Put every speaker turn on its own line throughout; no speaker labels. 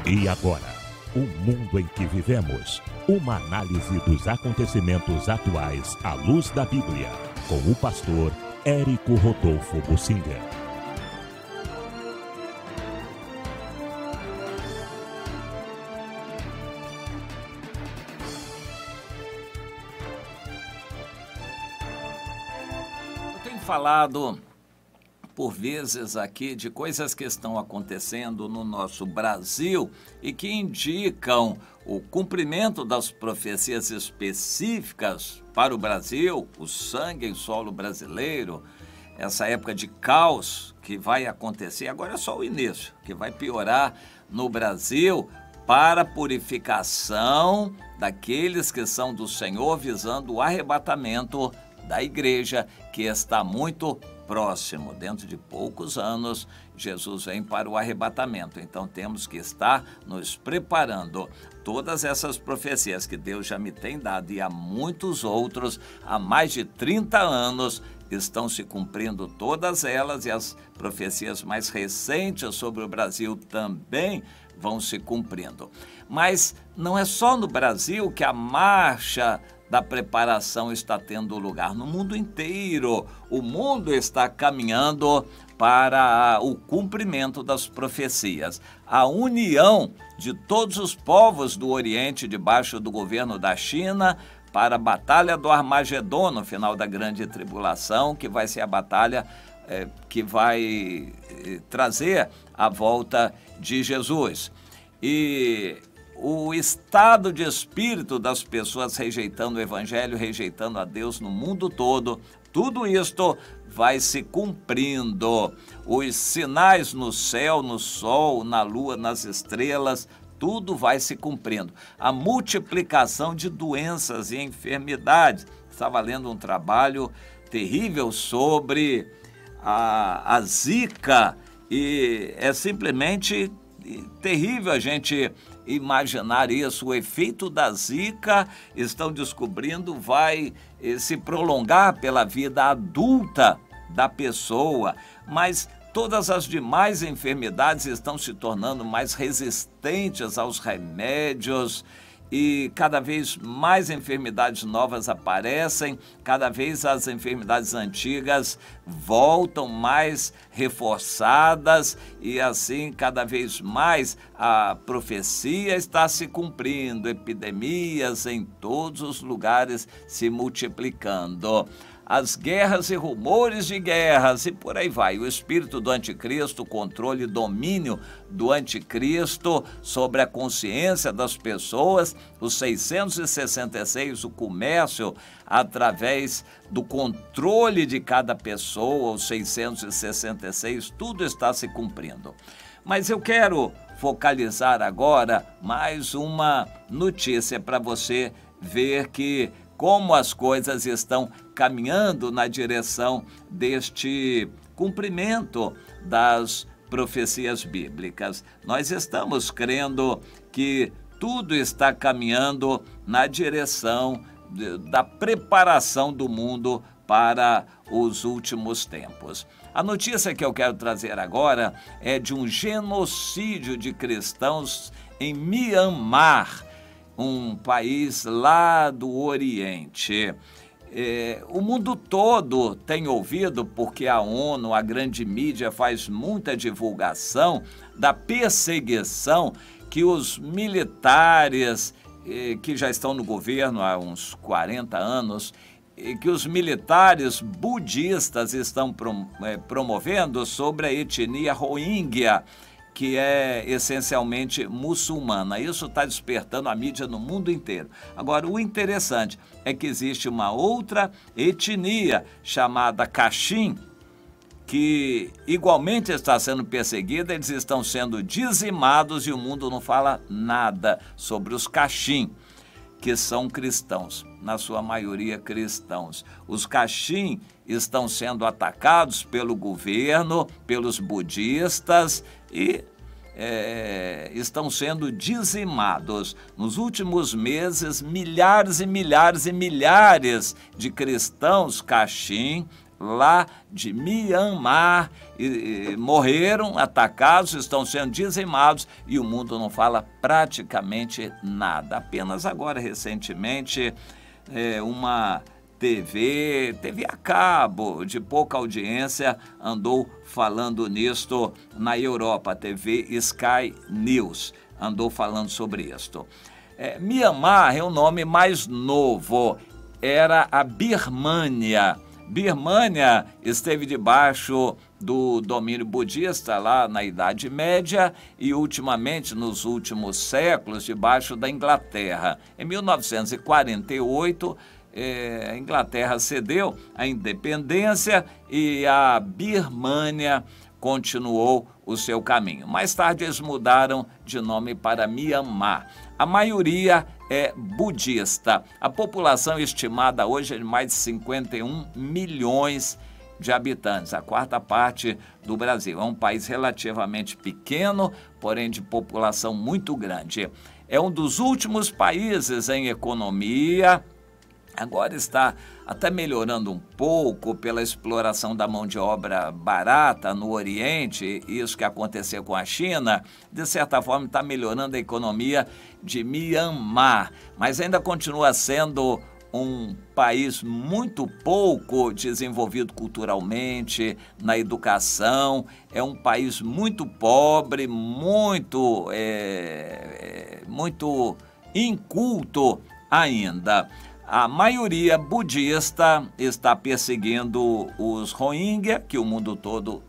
E agora, o mundo em que vivemos. Uma análise dos acontecimentos atuais à luz da Bíblia. Com o pastor Érico Rodolfo Bussinger.
Eu tenho falado por vezes aqui de coisas que estão acontecendo no nosso Brasil e que indicam o cumprimento das profecias específicas para o Brasil, o sangue em solo brasileiro, essa época de caos que vai acontecer, agora é só o início, que vai piorar no Brasil para a purificação daqueles que são do Senhor, visando o arrebatamento da igreja, que está muito próximo. Dentro de poucos anos, Jesus vem para o arrebatamento. Então, temos que estar nos preparando. Todas essas profecias que Deus já me tem dado e há muitos outros, há mais de 30 anos, estão se cumprindo todas elas, e as profecias mais recentes sobre o Brasil também vão se cumprindo. Mas não é só no Brasil que a marcha da preparação está tendo lugar. No mundo inteiro, o mundo está caminhando para o cumprimento das profecias. A união de todos os povos do Oriente, debaixo do governo da China, para a batalha do Armagedon, no final da grande tribulação, que vai ser a batalha que vai trazer a volta de Jesus. E o estado de espírito das pessoas rejeitando o evangelho, rejeitando a Deus no mundo todo, tudo isto vai se cumprindo. Os sinais no céu, no sol, na lua, nas estrelas, tudo vai se cumprindo. A multiplicação de doenças e enfermidades. Estava lendo um trabalho terrível sobre a Zika, e é simplesmente terrível a gente imaginar isso. O efeito da Zika, estão descobrindo, vai se prolongar pela vida adulta da pessoa, mas todas as demais enfermidades estão se tornando mais resistentes aos remédios, e cada vez mais enfermidades novas aparecem, cada vez as enfermidades antigas voltam mais reforçadas, e assim cada vez mais a profecia está se cumprindo, epidemias em todos os lugares se multiplicando. As guerras e rumores de guerras, e por aí vai. O espírito do anticristo, o controle e domínio do anticristo sobre a consciência das pessoas, os 666, o comércio através do controle de cada pessoa, os 666, tudo está se cumprindo. Mas eu quero focalizar agora mais uma notícia para você ver que como as coisas estão caminhando na direção deste cumprimento das profecias bíblicas. Nós estamos crendo que tudo está caminhando na direção da preparação do mundo para os últimos tempos. A notícia que eu quero trazer agora é de um genocídio de cristãos em Mianmar, um país lá do Oriente. O mundo todo tem ouvido, porque a ONU, a grande mídia, faz muita divulgação da perseguição que os militares, que já estão no governo há uns 40 anos, que os militares budistas estão promovendo sobre a etnia Rohingya, que é essencialmente muçulmana. Isso está despertando a mídia no mundo inteiro. Agora, o interessante é que existe uma outra etnia chamada Kachin, que igualmente está sendo perseguida. Eles estão sendo dizimados e o mundo não fala nada sobre os Kachin, que são cristãos, na sua maioria cristãos. Os Kachin estão sendo atacados pelo governo, pelos budistas, e estão sendo dizimados. Nos últimos meses, milhares e milhares e milhares de cristãos Kachin lá de Mianmar, morreram atacados, estão sendo dizimados e o mundo não fala praticamente nada. Apenas agora, recentemente, uma TV a cabo, de pouca audiência, andou falando nisto na Europa, a TV Sky News andou falando sobre isto. Mianmar é o nome mais novo, era a Birmânia. Birmânia esteve debaixo do domínio budista lá na Idade Média e ultimamente, nos últimos séculos, debaixo da Inglaterra. Em 1948, a Inglaterra cedeu a independência e a Birmânia continuou o seu caminho. Mais tarde eles mudaram de nome para Mianmar. A maioria é budista. A população estimada hoje é de mais de 51 milhões de habitantes, a quarta parte do Brasil. É um país relativamente pequeno, porém de população muito grande. É um dos últimos países em economia. Agora está até melhorando um pouco pela exploração da mão de obra barata no Oriente, isso que aconteceu com a China, de certa forma está melhorando a economia de Mianmar, mas ainda continua sendo um país muito pouco desenvolvido culturalmente, na educação, é um país muito pobre, muito inculto ainda. A maioria budista está perseguindo os Rohingya, que o mundo todo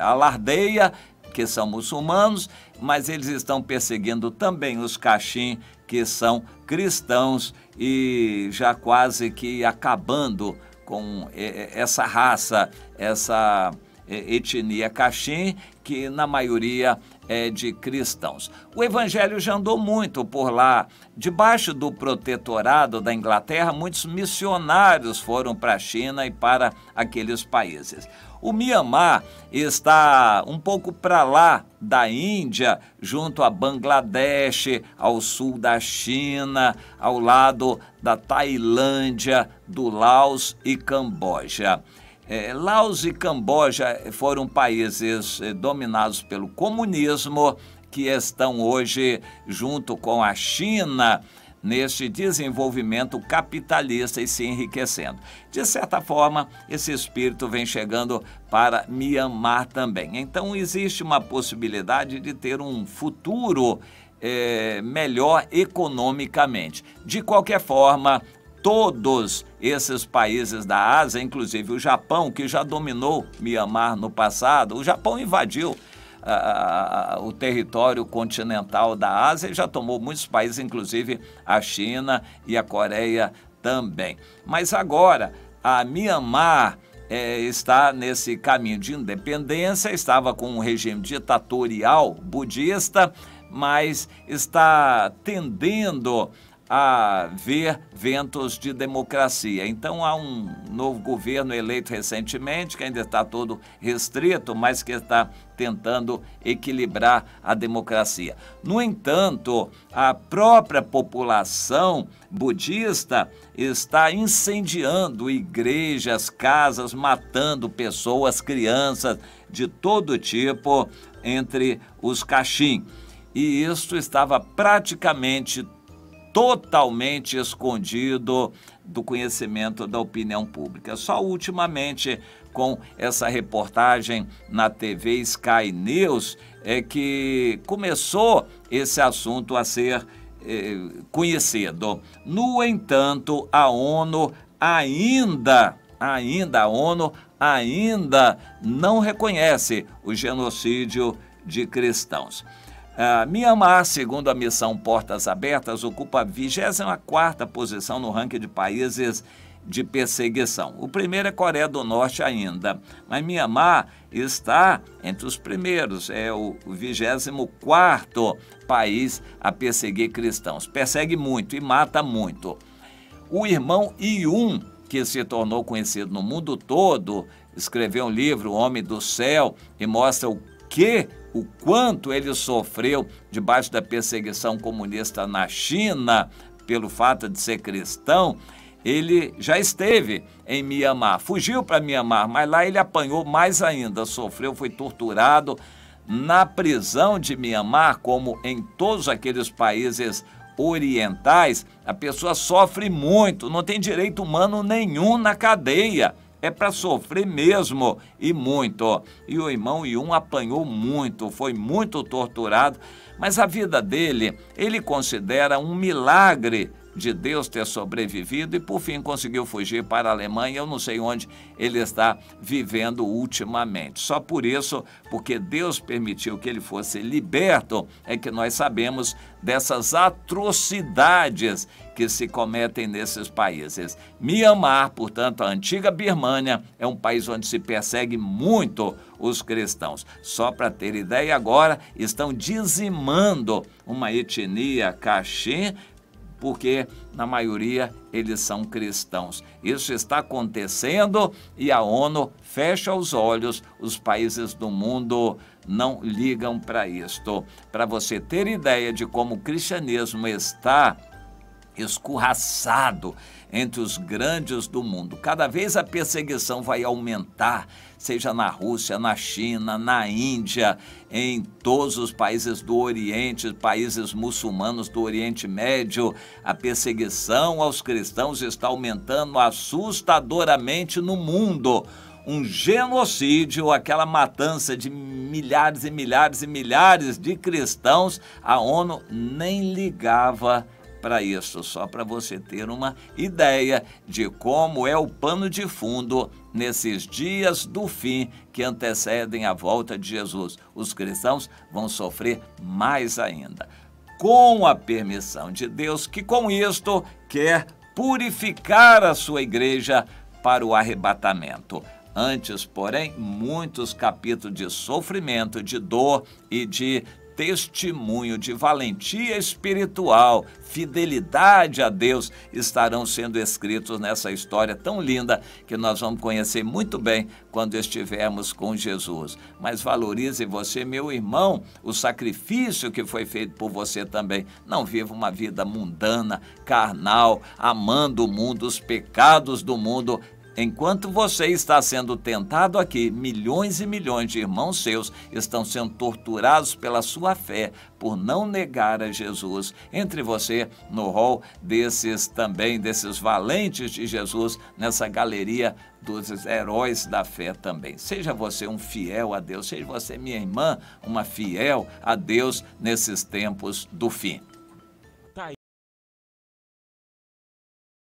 alardeia, que são muçulmanos, mas eles estão perseguindo também os Kachin, que são cristãos, e já quase que acabando com essa raça, essa etnia Kachin, que na maioria é de cristãos. O evangelho já andou muito por lá. Debaixo do protetorado da Inglaterra, muitos missionários foram para a China e para aqueles países. O Mianmar está um pouco para lá da Índia, junto a Bangladesh, ao sul da China, ao lado da Tailândia, do Laos e Camboja. Laos e Camboja foram países dominados pelo comunismo, que estão hoje, junto com a China, neste desenvolvimento capitalista e se enriquecendo. De certa forma, esse espírito vem chegando para Mianmar também. Então, existe uma possibilidade de ter um futuro melhor economicamente. De qualquer forma, todos esses países da Ásia, inclusive o Japão, que já dominou Mianmar no passado, o Japão invadiu o território continental da Ásia e já tomou muitos países, inclusive a China e a Coreia também. Mas agora, a Mianmar está nesse caminho de independência, estava com um regime ditatorial budista, mas está tendendo a ver ventos de democracia. Então há um novo governo eleito recentemente, que ainda está todo restrito, mas que está tentando equilibrar a democracia. No entanto, a própria população budista está incendiando igrejas, casas, matando pessoas, crianças de todo tipo entre os Kachin. E isso estava praticamente totalmente escondido do conhecimento da opinião pública. Só ultimamente, com essa reportagem na TV Sky News, é que começou esse assunto a ser conhecido. No entanto, a ONU ainda não reconhece o genocídio de cristãos. Mianmar, segundo a missão Portas Abertas, ocupa a 24ª posição no ranking de países de perseguição. O primeiro é Coreia do Norte ainda, mas Mianmar está entre os primeiros, é o 24º país a perseguir cristãos. Persegue muito e mata muito. O irmão Yun, que se tornou conhecido no mundo todo, escreveu um livro, O Homem do Céu, e mostra o quanto ele sofreu debaixo da perseguição comunista na China, pelo fato de ser cristão. ele já esteve em Mianmar, fugiu para Mianmar, mas lá ele apanhou mais ainda, sofreu, foi torturado na prisão de Mianmar, como em todos aqueles países orientais. A pessoa sofre muito, não tem direito humano nenhum na cadeia. É para sofrer mesmo, e muito. E o irmão Yun apanhou muito, foi muito torturado, mas a vida dele, ele considera um milagre de Deus ter sobrevivido e, por fim, conseguiu fugir para a Alemanha. Eu não sei onde ele está vivendo ultimamente. Só por isso, porque Deus permitiu que ele fosse liberto, é que nós sabemos dessas atrocidades que se cometem nesses países. Mianmar, portanto, a antiga Birmânia, é um país onde se persegue muito os cristãos. Só para ter ideia, agora estão dizimando uma etnia Kachin, porque na maioria eles são cristãos. Isso está acontecendo e a ONU fecha os olhos, os países do mundo não ligam para isto. Para você ter ideia de como o cristianismo está escorraçado entre os grandes do mundo. Cada vez a perseguição vai aumentar, seja na Rússia, na China, na Índia, em todos os países do Oriente, países muçulmanos do Oriente Médio. A perseguição aos cristãos está aumentando assustadoramente no mundo. Um genocídio, aquela matança de milhares e milhares e milhares de cristãos, a ONU nem ligava para isso, só para você ter uma ideia de como é o pano de fundo nesses dias do fim que antecedem a volta de Jesus. Os cristãos vão sofrer mais ainda, com a permissão de Deus, que com isto quer purificar a sua igreja para o arrebatamento. Antes, porém, muitos capítulos de sofrimento, de dor e de testemunho, de valentia espiritual, fidelidade a Deus, estarão sendo escritos nessa história tão linda que nós vamos conhecer muito bem quando estivermos com Jesus. Mas valorize você, meu irmão, o sacrifício que foi feito por você também. Não viva uma vida mundana, carnal, amando o mundo, os pecados do mundo. Enquanto você está sendo tentado aqui, milhões e milhões de irmãos seus estão sendo torturados pela sua fé, por não negar a Jesus. Entre você no rol desses valentes de Jesus, nessa galeria dos heróis da fé também. Seja você um fiel a Deus, seja você, minha irmã, uma fiel a Deus nesses tempos do fim.